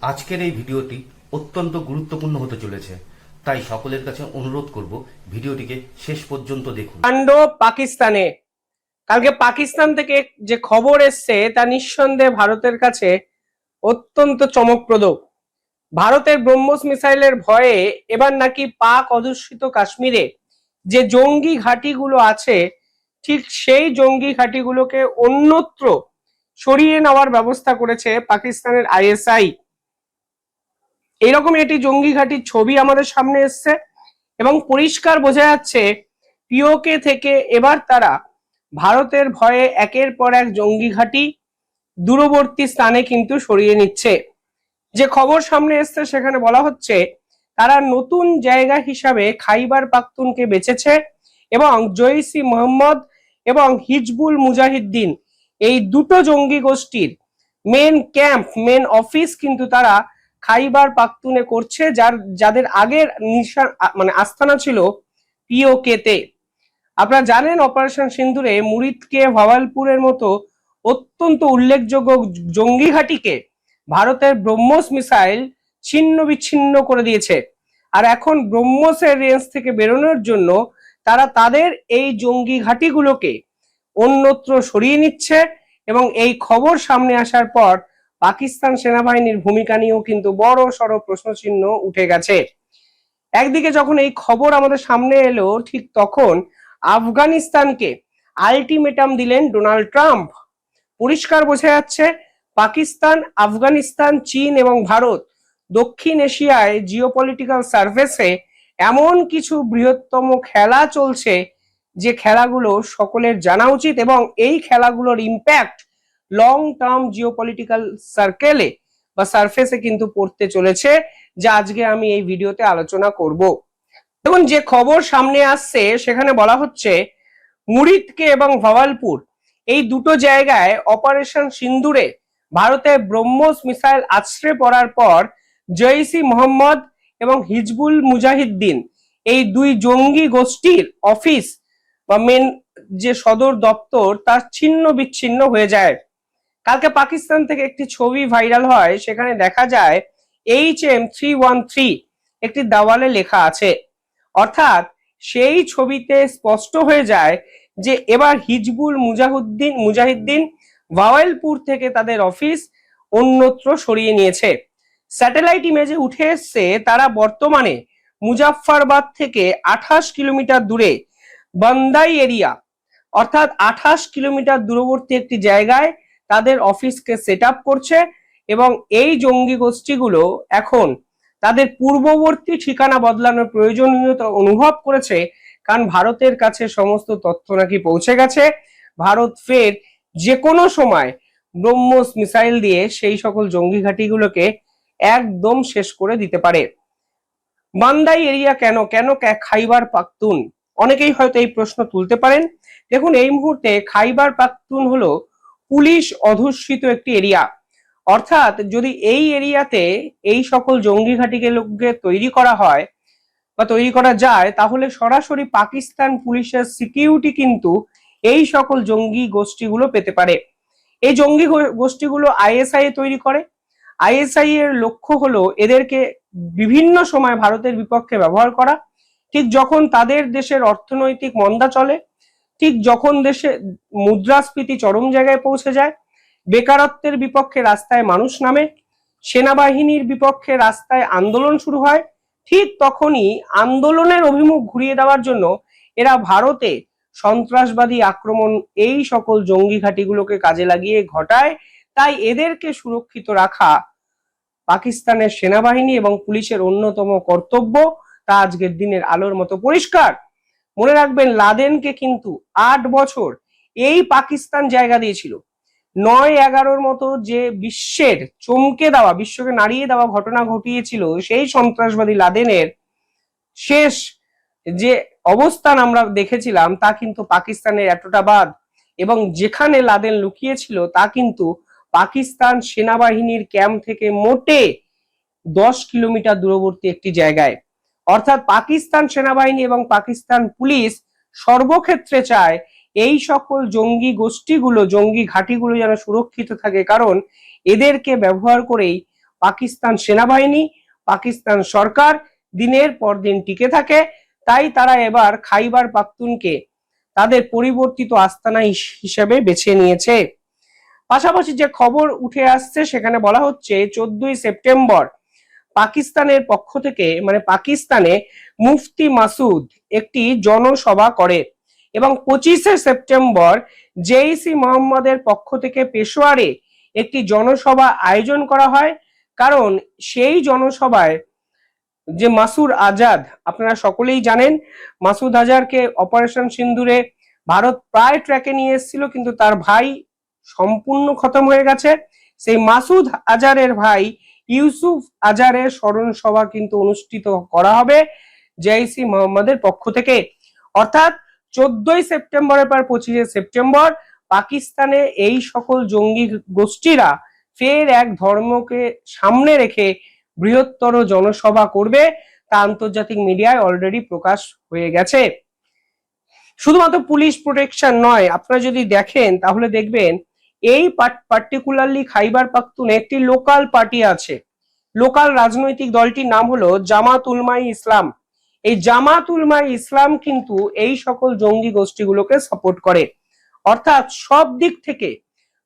আজকের এই ভিডিওটি অত্যন্ত গুরুত্বপূর্ণ হতে চলেছে, তাই সকলের কাছে অনুরোধ করব ভিডিওটিকে শেষ পর্যন্ত দেখুন। কাণ্ড পাকিস্তানে। কালকে পাকিস্তান থেকে যে খবর এসছে তা নিঃসন্দেহে ভারতের কাছে অত্যন্ত চমকপ্রদ। ভারতের ব্রহ্মস মিসাইলের ভয়ে এবার নাকি পাক অধ্যুষিত কাশ্মীরে যে জঙ্গি ঘাঁটিগুলো আছে, ঠিক সেই জঙ্গি ঘাঁটিগুলোকে অন্যত্র সরিয়ে নেওয়ার ব্যবস্থা করেছে পাকিস্তানের আইএসআই। এইরকম একটি জঙ্গি ঘাঁটির ছবি আমাদের সামনে এসছে এবং পরিষ্কার বোঝা যাচ্ছে পিওকে থেকে এবার তারা ভারতের ভয়ে একের পর এক জঙ্গি ঘাঁটি দূরবর্তী স্থানে কিন্তু সরিয়ে নিচ্ছে। যে খবর সামনে এসছে সেখানে বলা হচ্ছে তারা নতুন জায়গা হিসাবে খাইবার পাখতুনকে বেছেছে এবং জৈশ-ই মোহাম্মদ এবং হিজবুল মুজাহিদ্দিন এই দুটো জঙ্গি গোষ্ঠীর মেন ক্যাম্প, মেন অফিস কিন্তু তারা খাইবার পাখতুনে করছে, যাদের আগের আস্তানা ছিল পিওকে তে। আপনারা জানেন অপারেশন সিন্দুরে মুরিদকে, ভাওয়ালপুরের মতো অত্যন্ত উল্লেখযোগ্য জঙ্গি ঘাঁটিকে ভারতের ব্রহ্মস মিসাইল ছিন্ন বিচ্ছিন্ন করে দিয়েছে। আর এখন ব্রহ্মসের রেঞ্জ থেকে বেরোনোর জন্য তারা তাদের এই জঙ্গি ঘাঁটিগুলোকে অন্যত্র সরিয়ে নিচ্ছে এবং এই খবর সামনে আসার পর পাকিস্তান সেনাবাহিনীর ভূমিকা নিয়েও কিন্তু বড় সড় প্রশ্নচিহ্ন উঠে গেছে। একদিকে যখন এই খবর আমাদের সামনে এলো, ঠিক তখন আফগানিস্তানকে আলটিমেটাম দিলেন ডোনাল্ড ট্রাম্প। পরিষ্কার বোঝা যাচ্ছে পাকিস্তান, আফগানিস্তান, চীন এবং ভারত দক্ষিণ এশিয়ায় জিওপলিটিক্যাল সার্ফেসে এমন কিছু বৃহত্তম খেলা চলছে যে খেলাগুলো সকলের জানা উচিত এবং এই খেলাগুলোর ইম্প্যাক্ট লং টার্ম জিওপলিটিক্যাল সার্কেলে বা সার্ফেসে কিন্তু পড়তে চলেছে, যা আজকে আমি এই ভিডিওতে আলোচনা করব। দেখুন, যে খবর সামনে আসছে সেখানে বলা হচ্ছে মুরিদকে এবং ভাওয়ালপুর এই দুটো জায়গায় অপারেশন সিন্দুরে ভারতের ব্রহ্মস মিসাইল আছড়ে পড়ার পর জৈশ-ই মোহাম্মদ এবং হিজবুল মুজাহিদ্দিন এই দুই জঙ্গি গোষ্ঠীর অফিস বা মেন যে সদর দপ্তর তা ছিন্ন বিচ্ছিন্ন হয়ে যায়। কালকে পাকিস্তান থেকে একটি ছবি ভাইরাল হয়, সেখানে দেখা যায় HM313 একটি দেওয়ালে লেখা আছে। অর্থাৎ সেই ছবিতে স্পষ্ট হয়ে যায় যে এবার হিজবুল মুজাহিদ্দিন ভাওয়ালপুর থেকে তাদের অফিস অন্যত্র সরিয়ে নিয়েছে। স্যাটেলাইট ইমেজে উঠে এসছে তারা বর্তমানে মুজাফফরবাদ থেকে 28 কিলোমিটার দূরে বান্দাই এরিয়া, অর্থাৎ 28 কিলোমিটার দূরবর্তী একটি জায়গায় তাদের অফিসকে সেট আপ করছে এবং এই জঙ্গি গোষ্ঠীগুলো এখন তাদের পূর্ববর্তী ঠিকানা বদলানোর প্রয়োজনীয়তা অনুভব করেছে, কারণ ভারতের কাছে সমস্ত তথ্য নাকি পৌঁছে গেছে। ভারত ফের যে কোনো সময় ব্রহ্মস মিসাইল দিয়ে সেই সকল জঙ্গি ঘাঁটিগুলোকে একদম শেষ করে দিতে পারে। বান্দাই এরিয়া কেন কেন খাইবার পাখতুন, অনেকেই হয়তো এই প্রশ্ন তুলতে পারেন। দেখুন, এই মুহূর্তে খাইবার পাখতুন হলো পুলিশ অধ্যুষিত একটি এরিয়া। অর্থাৎ যদি এই এরিয়াতে এই সকল জঙ্গি ঘাঁটিগুলোকে তৈরি করা হয় বা তৈরি করা যায়, তাহলে সরাসরি পাকিস্তান পুলিশের সিকিউরিটি কিন্তু এই সকল জঙ্গি গোষ্ঠীগুলো পেতে পারে। এই জঙ্গি গোষ্ঠীগুলো আইএসআই তৈরি করে। আইএসআই এর লক্ষ্য হলো এদেরকে বিভিন্ন সময় ভারতের বিপক্ষে ব্যবহার করা। ঠিক যখন তাদের দেশের অর্থনৈতিক মন্দা চলে, ঠিক যখন দেশে মুদ্রাস্ফীতি চরম জায়গায় পৌঁছে যায়, বেকারত্বের বিপক্ষে রাস্তায় মানুষ নামে, সেনাবাহিনীর বিপক্ষে রাস্তায় আন্দোলন শুরু হয়, ঠিক তখনই আন্দোলনের অভিমুখ ঘুরিয়ে দেওয়ার জন্য এরা ভারতে সন্ত্রাসবাদী আক্রমণ এই সকল জঙ্গি ঘাঁটিগুলোকে কাজে লাগিয়ে ঘটায়। তাই এদেরকে সুরক্ষিত রাখা পাকিস্তানের সেনাবাহিনী এবং পুলিশের অন্যতম কর্তব্য, তা আজকের দিনের আলোর মতো পরিষ্কার। মনে রাখবেন, লাদেনকে কিন্তু 8 বছর এই পাকিস্তান জায়গা দিয়েছিল। 9/11-র মতো যে বিশ্বের চমকে দেওয়া, বিশ্বকে নাড়িয়ে দেওয়া ঘটনা ঘটিয়েছিল, সেই সন্ত্রাসবাদী লাদেনের শেষ যে অবস্থান আমরা দেখেছিলাম তা কিন্তু পাকিস্তানের এতটাবাদ এবং যেখানে লাদেন লুকিয়েছিল তা কিন্তু পাকিস্তান সেনাবাহিনীর ক্যাম্প থেকে মোটে 10 কিলোমিটার দূরবর্তী একটি জায়গায়। অর্থাৎ পাকিস্তান সেনাবাহিনী এবং পাকিস্তান পুলিশ সর্বক্ষেত্রে চায় এই সকল জঙ্গি গোষ্ঠীগুলো, জঙ্গি ঘাঁটিগুলো যেন সুরক্ষিত থাকে, কারণ এদেরকে ব্যবহার করেই পাকিস্তান সেনাবাহিনী, পাকিস্তান সরকার দিনের পর দিন টিকে থাকে। তাই তারা এবার খাইবার পাখতুনকে তাদের পরিবর্তিত আস্তানা হিসেবে বেছে নিয়েছে। পাশাপাশি যে খবর উঠে আসছে সেখানে বলা হচ্ছে 14ই সেপ্টেম্বর পাকিস্তানের পক্ষ থেকে মানে পাকিস্তানে মুফতি মাসুদ একটি জনসভা করে এবং 25শে সেপ্টেম্বর জেইসি মোহাম্মদের পক্ষ থেকে পেশোয়ারে একটি জনসভা আয়োজন করা হয়। কারণ সেই জনসভায় যে মাসুদ আজাদ, আপনারা সকলেই জানেন মাসুদ আজারকে অপারেশন সিন্দুরে ভারত প্রায় ট্র্যাকে নিয়ে এসেছিল, কিন্তু তার ভাই সম্পূর্ণ খতম হয়ে গেছে। সেই মাসুদ আজারের ভাই ইউসুফ আজারের স্মরণ সভা কিন্তু অনুষ্ঠিত করা হবে জেইসি মোহাম্মদের পক্ষ থেকে। অর্থাৎ 14ই সেপ্টেম্বরের পর 25শে সেপ্টেম্বর পাকিস্তানে এই সকল জঙ্গি গোষ্ঠীরা ফের এক ধর্মকে সামনে রেখে বৃহত্তর জনসভা করবে, তা আন্তর্জাতিক মিডিয়ায় অলরেডি প্রকাশ হয়ে গেছে। শুধুমাত্র পুলিশ প্রোটেকশন নয়, আপনারা যদি দেখেন তাহলে দেখবেন এই পার্টিকুলারলি খাইবার পাখতুনে একটি লোকাল পার্টি আছে। লোকাল রাজনৈতিক দলটির নাম হলো জামাত উলমায়ে ইসলাম। এই জামাত উলমায়ে ইসলাম কিন্তু এই সকল জঙ্গি গোষ্ঠীগুলোকে সাপোর্ট করে। অর্থাৎ সব দিক থেকে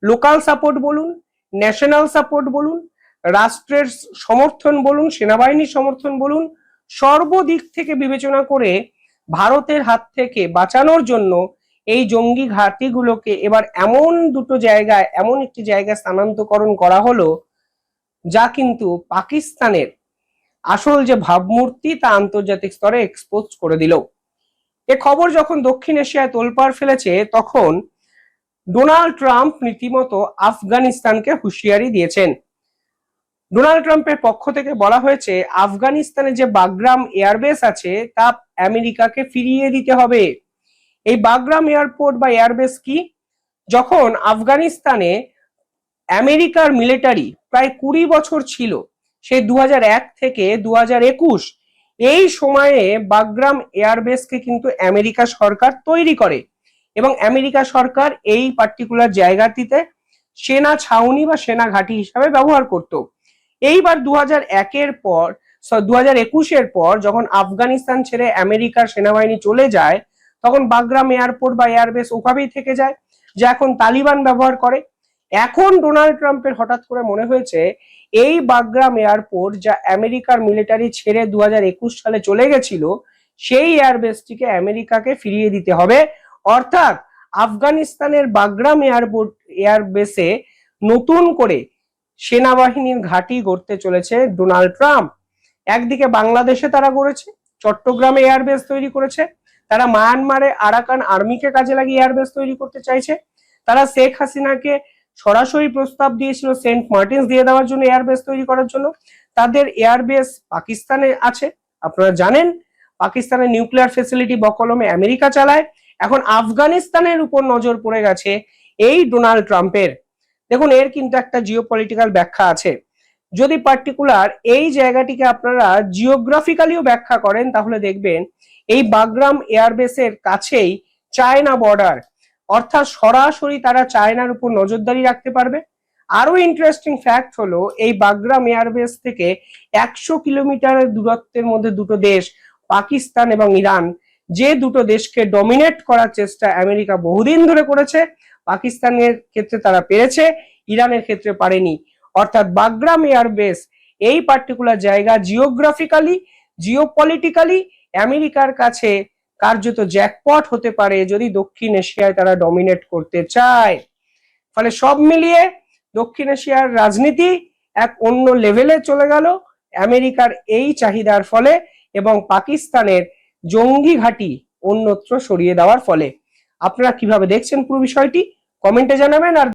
লোকাল সাপোর্ট বলুন, ন্যাশনাল সাপোর্ট বলুন, রাষ্ট্রের সমর্থন বলুন, সেনাবাহিনীর সমর্থন বলুন, সর্বদিক থেকে বিবেচনা করে ভারতের হাত থেকে বাঁচানোর জন্য এই জঙ্গি ঘাঁটিগুলোকে এবার এমন একটি জায়গায় স্থানান্তকরণ করা হলো যা কিন্তু পাকিস্তানের আসল যে ভাবমূর্তি তা আন্তর্জাতিক স্তরে এক্সপোজ করে দিল। এ খবর যখন দক্ষিণ এশিয়ায় তোলপাড় ফেলেছে তখন ডোনাল্ড ট্রাম্প রীতিমতো আফগানিস্তানকে হুঁশিয়ারি দিয়েছেন। ডোনাল্ড ট্রাম্পের পক্ষ থেকে বলা হয়েছে আফগানিস্তানে যে বাগরাম এয়ারবেস আছে তা আমেরিকাকে ফিরিয়ে দিতে হবে। এই বাগরাম এয়ারপোর্ট বা এয়ারবেস কি? যখন আফগানিস্তানে আমেরিকার মিলিটারি প্রায় 20 বছর ছিল, সেই 2001 থেকে 2021 এই সময়ে বাগরাম এয়ারবেসকে কিন্তু আমেরিকা সরকার তৈরি করে এবং আমেরিকা সরকার এই পার্টিকুলার জায়গাটিতে সেনা ছাউনি বা সেনা ঘাঁটি হিসাবে ব্যবহার করত। এইবার 2001-এর পর 2021-এর পর যখন আফগানিস্তান ছেড়ে আমেরিকার সেনাবাহিনী চলে যায় তখন বাগরাম এয়ারপোর্ট বা এয়ারবেস ওভাবেই থেকে যায়, যা এখন তালিবান ব্যবহার করে। এখন ডোনাল্ড ট্রাম্পের হঠাৎ করে মনে হয়েছে এই বাগরাম এয়ারপোর্ট যা আমেরিকার মিলিটারি ছেড়ে 2021 সালে চলে গেছিল সেই এয়ারবেসটিকে আমেরিকাকে ফিরিয়ে দিতে হবে। অর্থাৎ আফগানিস্তানের বাগরাম এয়ারবেসে নতুন করে সেনাবাহিনীর ঘাঁটি গড়তে চলেছে ডোনাল্ড ট্রাম্প। একদিকে বাংলাদেশে তারা গড়েছে, চট্টগ্রামে এয়ারবেস তৈরি করেছে, তারা মায়ানমারে আরাকান আর্মিকে কাজে লাগিয়ে এয়ারবেস তৈরি করতে চাইছে, তারা শেখ হাসিনাকে সরাসরি প্রস্তাব দিয়েছিল সেন্ট মার্টিনস দিয়ে দেওয়ার জন্য এয়ারবেস তৈরি করার জন্য। তাদের এয়ারবেস পাকিস্তানে আছে, আপনারা জানেন পাকিস্তানের নিউক্লিয়ার ফ্যাসিলিটি বকলমে আমেরিকা চালায়। এখন আফগানিস্তানের উপর নজর পড়ে গেছে এই ডোনাল্ড ট্রাম্পের। দেখুন এর কিন্তু একটা জিওপলিটিক্যাল ব্যাখ্যা আছে। যদি পার্টিকুলার এই জায়গাটিকে আপনারা জিওগ্রাফিক্যালিও ব্যাখ্যা করেন তাহলে দেখবেন এই বাগরাম এয়ারবেসের কাছেই চায়না বর্ডার, অর্থাৎ সরাসরি তারা চায়নার উপর নজরদারি রাখতে পারবে। আরো ইন্টারেস্টিং ফ্যাক্ট হলো এই বাগরাম এয়ারবেস থেকে 100 কিলোমিটারের দূরত্বের মধ্যে দুটো দেশ পাকিস্তান এবং ইরান, যে দুটো দেশকে ডমিনেট করার চেষ্টা আমেরিকা বহুদিন ধরে করেছে, পাকিস্তানের ক্ষেত্রে তারা পেরেছে, ইরানের ক্ষেত্রে পারেনি। অর্থাৎ বাগরাম এয়ারবেস এই পার্টিকুলার জায়গা জিওগ্রাফিক্যালি জিওপলিটিক্যালি আমেরিকার কাছে কার্যত জ্যাকপট হতে পারে যদি দক্ষিণ এশিয়ায় তারা ডমিনেট করতে চায়। ফলে সব মিলিয়ে দক্ষিণ এশিয়ার রাজনীতি এক অন্য লেভেলে চলে গেল আমেরিকার এই চাহিদার ফলে এবং পাকিস্তানের জঙ্গি ঘাঁটি অন্যত্র সরিয়ে দেওয়ার ফলে। আপনারা কিভাবে দেখছেন পুরো বিষয়টি কমেন্টে জানাবেন। আর